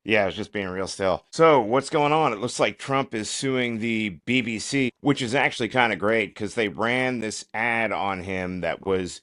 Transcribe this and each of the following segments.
Yeah, I was just being real still. So, what's going on? It looks like Trump is suing the BBC, which is actually kind of great because they ran this ad on him that was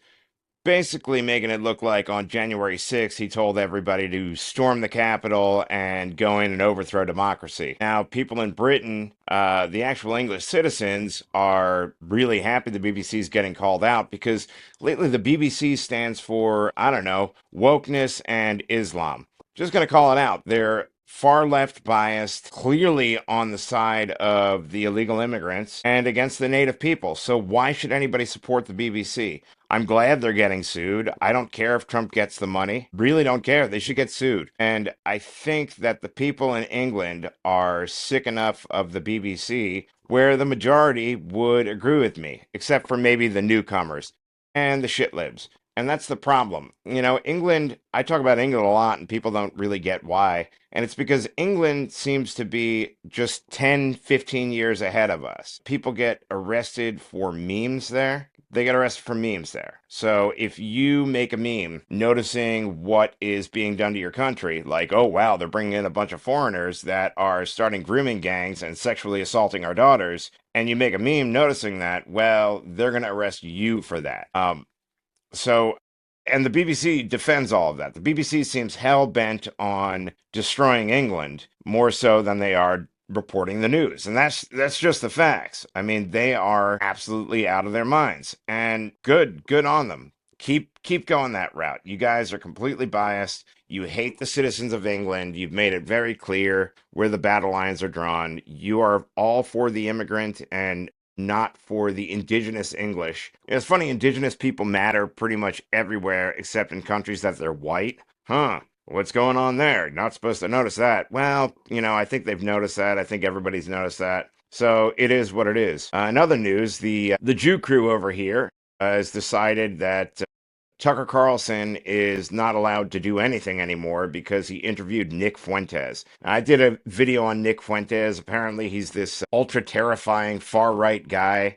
basically making it look like on January 6th, he told everybody to storm the Capitol and go in and overthrow democracy. Now, people in Britain, the actual English citizens, are really happy the BBC is getting called out because lately the BBC stands for, I don't know, wokeness and Islam. Just going to call it out. They're far left biased, clearly on the side of the illegal immigrants and against the native people. So why should anybody support the BBC? I'm glad they're getting sued. I don't care if Trump gets the money. Really don't care. They should get sued. And I think that the people in England are sick enough of the BBC where the majority would agree with me, except for maybe the newcomers and the shitlibs. And that's the problem. You know, England, I talk about England a lot and people don't really get why. And it's because England seems to be just 10, 15 years ahead of us. People get arrested for memes there. They get arrested for memes there. So if you make a meme noticing what is being done to your country, like, oh, wow, they're bringing in a bunch of foreigners that are starting grooming gangs and sexually assaulting our daughters, and you make a meme noticing that, well, they're going to arrest you for that. So, and the BBC defends all of that. The BBC seems hell bent on destroying England more so than they are reporting the news. And that's just the facts. I mean, they are absolutely out of their minds. And good on them. Keep going that route. You guys are completely biased. You hate the citizens of England. You've made it very clear where the battle lines are drawn. You are all for the immigrant and not for the indigenous English. It's funny, indigenous people matter pretty much everywhere except in countries that they're white. Huh. What's going on there? Not supposed to notice that. Well, you know, I think they've noticed that. I think everybody's noticed that. So it is what it is. In other news, the Jew crew over here has decided that Tucker Carlson is not allowed to do anything anymore because he interviewed Nick Fuentes. I did a video on Nick Fuentes. Apparently, he's this ultra terrifying far right guy,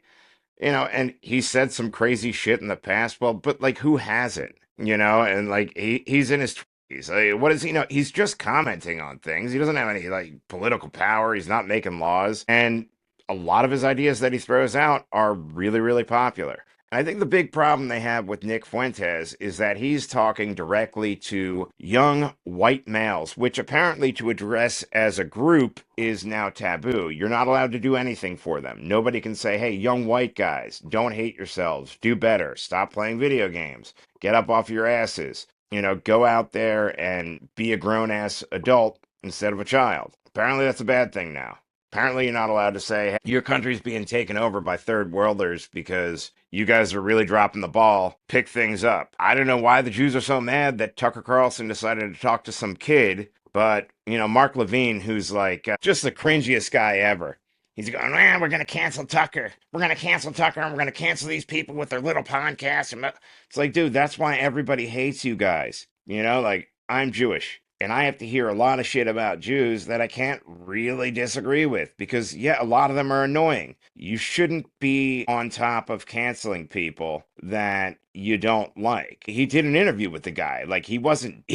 you know, and he said some crazy shit in the past. Well, but like, who hasn't, you know? And like, he's in his 20s. Like, what does he know? He's just commenting on things. He doesn't have any like political power. He's not making laws. And a lot of his ideas that he throws out are really, really popular. I think the big problem they have with Nick Fuentes is that he's talking directly to young white males, which apparently to address as a group is now taboo. You're not allowed to do anything for them. Nobody can say, hey, young white guys, don't hate yourselves, do better, stop playing video games, get up off your asses, you know, go out there and be a grown ass adult instead of a child. Apparently that's a bad thing now. Apparently, you're not allowed to say, hey, your country's being taken over by third worlders because you guys are really dropping the ball. Pick things up. I don't know why the Jews are so mad that Tucker Carlson decided to talk to some kid, but, you know, Mark Levine, who's like just the cringiest guy ever. He's going, man, we're going to cancel Tucker. We're going to cancel Tucker and we're going to cancel these people with their little podcasts. It's like, dude, that's why everybody hates you guys. You know, like, I'm Jewish. And I have to hear a lot of shit about Jews that I can't really disagree with because, yeah, a lot of them are annoying. You shouldn't be on top of canceling people that you don't like. He did an interview with the guy. Like he wasn't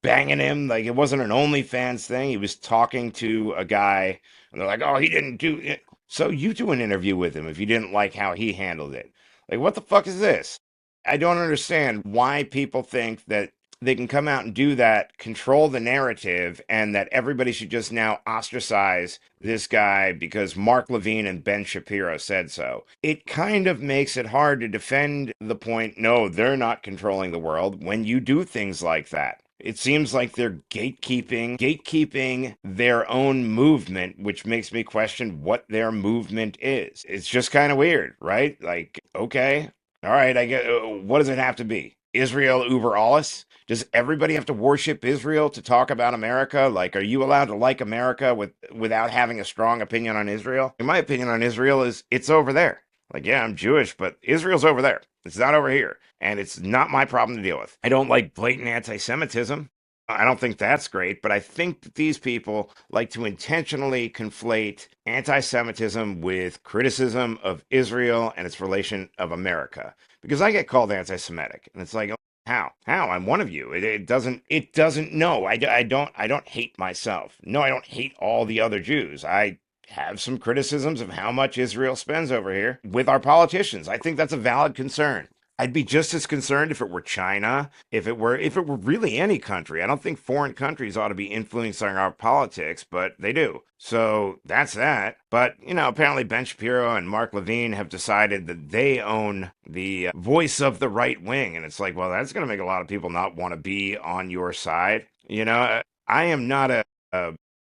banging him. Like it wasn't an OnlyFans thing. He was talking to a guy and they're like, oh, he didn't do it. So you do an interview with him if you didn't like how he handled it. Like, what the fuck is this? I don't understand why people think that they can come out and do that, control the narrative, and that everybody should just now ostracize this guy because Mark Levine and Ben Shapiro said so. It kind of makes it hard to defend the point, no, they're not controlling the world when you do things like that. It seems like they're gatekeeping their own movement, which makes me question what their movement is. It's just kind of weird, right? Like, okay, all right, I get. What does it have to be? Israel über alles? Does everybody have to worship Israel to talk about America? Like, are you allowed to like America without having a strong opinion on Israel? My opinion on Israel is it's over there. Like, yeah, I'm Jewish, but Israel's over there. It's not over here. And it's not my problem to deal with. I don't like blatant anti Semitism. I don't think that's great, but I think that these people like to intentionally conflate anti Semitism with criticism of Israel and its relation of America. Because I get called anti Semitic. And it's like, How? I'm one of you. It doesn't, no, I don't hate myself. No, I don't hate all the other Jews. I have some criticisms of how much Israel spends over here with our politicians. I think that's a valid concern. I'd be just as concerned if it were China, if it were really any country. I don't think foreign countries ought to be influencing our politics, but they do. So that's that. But, apparently Ben Shapiro and Mark Levine have decided that they own the voice of the right wing. And it's like, well, that's going to make a lot of people not want to be on your side. I am not a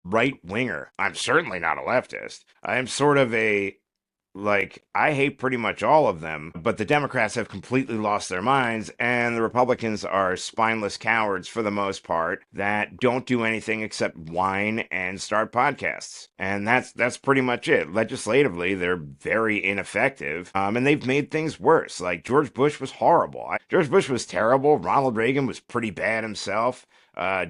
right winger. I'm certainly not a leftist. I am sort of I hate pretty much all of them, but the Democrats have completely lost their minds, and the Republicans are spineless cowards for the most part that don't do anything except whine and start podcasts. And that's pretty much it. Legislatively, they're very ineffective, and they've made things worse. Like George Bush was horrible. George Bush was terrible. Ronald Reagan was pretty bad himself.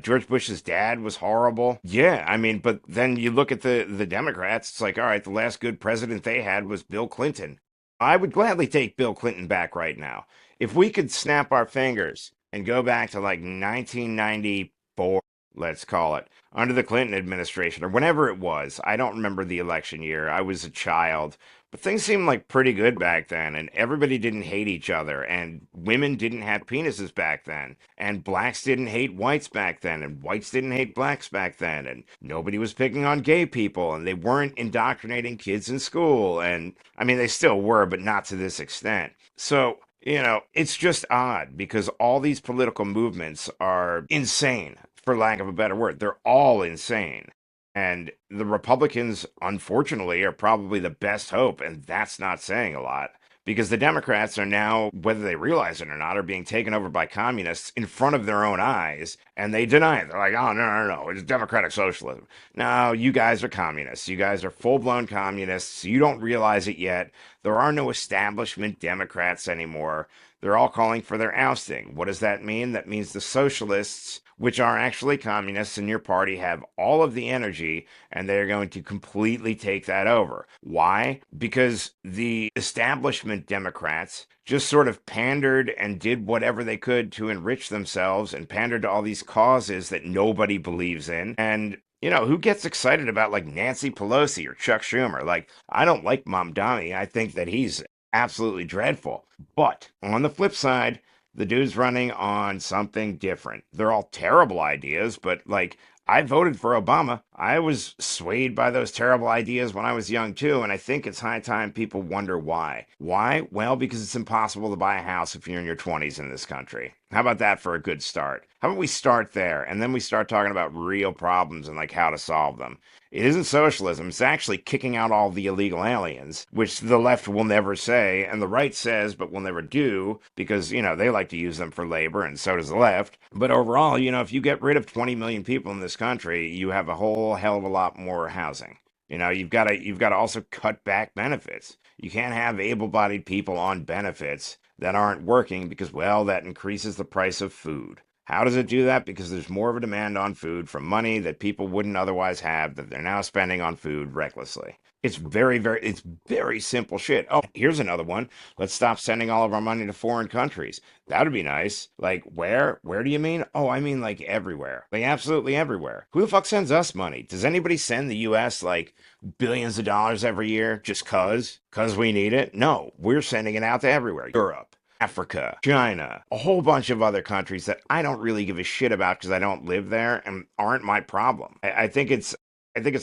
George Bush's dad was horrible. Yeah, I mean, but then you look at the Democrats, it's like, all right, the last good president they had was Bill Clinton. I would gladly take Bill Clinton back right now. If we could snap our fingers and go back to like 1994, let's call it, under the Clinton administration or whenever it was. I don't remember the election year. I was a child. But things seemed like pretty good back then, and everybody didn't hate each other, and women didn't have penises back then, and blacks didn't hate whites back then, and whites didn't hate blacks back then, and nobody was picking on gay people, and they weren't indoctrinating kids in school, and I mean, they still were, but not to this extent. So, it's just odd because all these political movements are insane, for lack of a better word. They're all insane. And the Republicans, unfortunately, are probably the best hope, and that's not saying a lot. Because the Democrats are now, whether they realize it or not, are being taken over by communists in front of their own eyes, and they deny it. They're like, oh, no, no, no, it's democratic socialism. No, you guys are communists. You guys are full blown communists. You don't realize it yet. There are no establishment Democrats anymore. They're all calling for their ousting. What does that mean? That means the socialists, which are actually communists in your party, have all of the energy and they're going to completely take that over. Why? Because the establishment Democrats just sort of pandered and did whatever they could to enrich themselves and pandered to all these causes that nobody believes in. And who gets excited about like Nancy Pelosi or Chuck Schumer? Like, I don't like Mamdani. I think that he's absolutely dreadful. But on the flip side, the dude's running on something different. They're all terrible ideas, but like, I voted for Obama. I was swayed by those terrible ideas when I was young too, and I think it's high time people wonder why. Why? Well, because it's impossible to buy a house if you're in your 20s in this country. How about that for a good start? How about we start there and then we start talking about real problems and like how to solve them? It isn't socialism. It's actually kicking out all the illegal aliens, which the left will never say, and the right says, but will never do, because, they like to use them for labor, and so does the left. But overall, if you get rid of 20 million people in this country, you have a whole hell of a lot more housing. You've got to also cut back benefits. You can't have able-bodied people on benefits that aren't working because, well, that increases the price of food. How does it do that? Because there's more of a demand on food from money that people wouldn't otherwise have that they're now spending on food recklessly. It's very simple shit. Oh, here's another one. Let's stop sending all of our money to foreign countries. That would be nice. Like, where? Where do you mean? Oh, I mean like everywhere. Like absolutely everywhere. Who the fuck sends us money? Does anybody send the US like billions of dollars every year just cuz? Cuz we need it? No, we're sending it out to everywhere. Europe, Africa, China, a whole bunch of other countries that I don't really give a shit about because I don't live there and aren't my problem. I think it's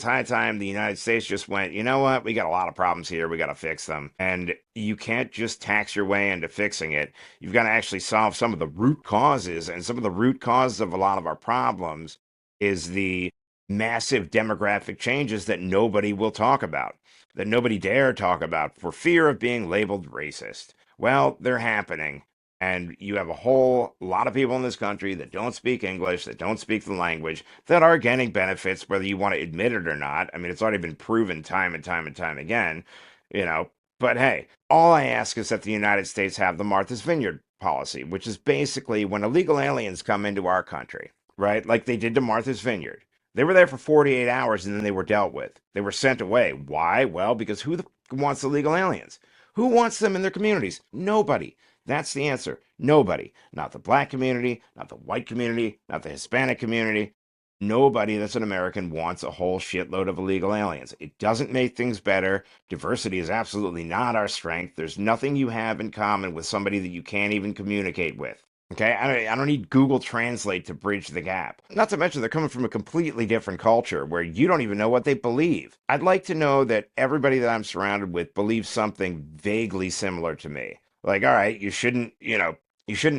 high time the United States just went, you know what? We got a lot of problems here. We got to fix them. And you can't just tax your way into fixing it. You've got to actually solve some of the root causes. And some of the root causes of a lot of our problems is the massive demographic changes that nobody will talk about, that nobody dare talk about for fear of being labeled racist. Well, they're happening. And you have a whole lot of people in this country that don't speak English, that don't speak the language, that are getting benefits, whether you want to admit it or not. I mean, it's already been proven time and time and time again, you know. But hey, all I ask is that the United States have the Martha's Vineyard policy, which is basically when illegal aliens come into our country, right? Like they did to Martha's Vineyard. They were there for 48 hours and then they were dealt with. They were sent away. Why? Well, because who wants illegal aliens? Who wants them in their communities? Nobody. That's the answer. Nobody. Not the black community, not the white community, not the Hispanic community. Nobody that's an American wants a whole shitload of illegal aliens. It doesn't make things better. Diversity is absolutely not our strength. There's nothing you have in common with somebody that you can't even communicate with. Okay, I don't need Google Translate to bridge the gap. Not to mention, they're coming from a completely different culture where you don't even know what they believe. I'd like to know that everybody that I'm surrounded with believes something vaguely similar to me. Like, all right, you shouldn't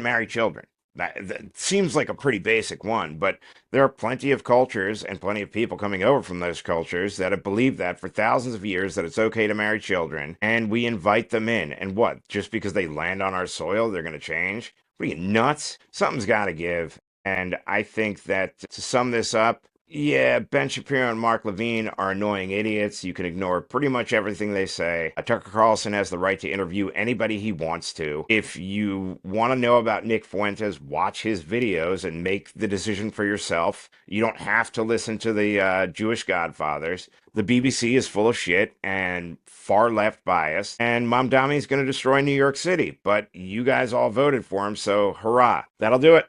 marry children. That seems like a pretty basic one, but there are plenty of cultures and plenty of people coming over from those cultures that have believed that for thousands of years that it's okay to marry children, and we invite them in. And what? Just because they land on our soil, they're going to change? What are you, nuts? Something's got to give. And I think that to sum this up, yeah, Ben Shapiro and Mark Levine are annoying idiots. You can ignore pretty much everything they say. Tucker Carlson has the right to interview anybody he wants to. If you want to know about Nick Fuentes, watch his videos and make the decision for yourself. You don't have to listen to the Jewish Godfathers. The BBC is full of shit and far left bias, and Mamdani is going to destroy New York City. But you guys all voted for him, so hurrah. That'll do it.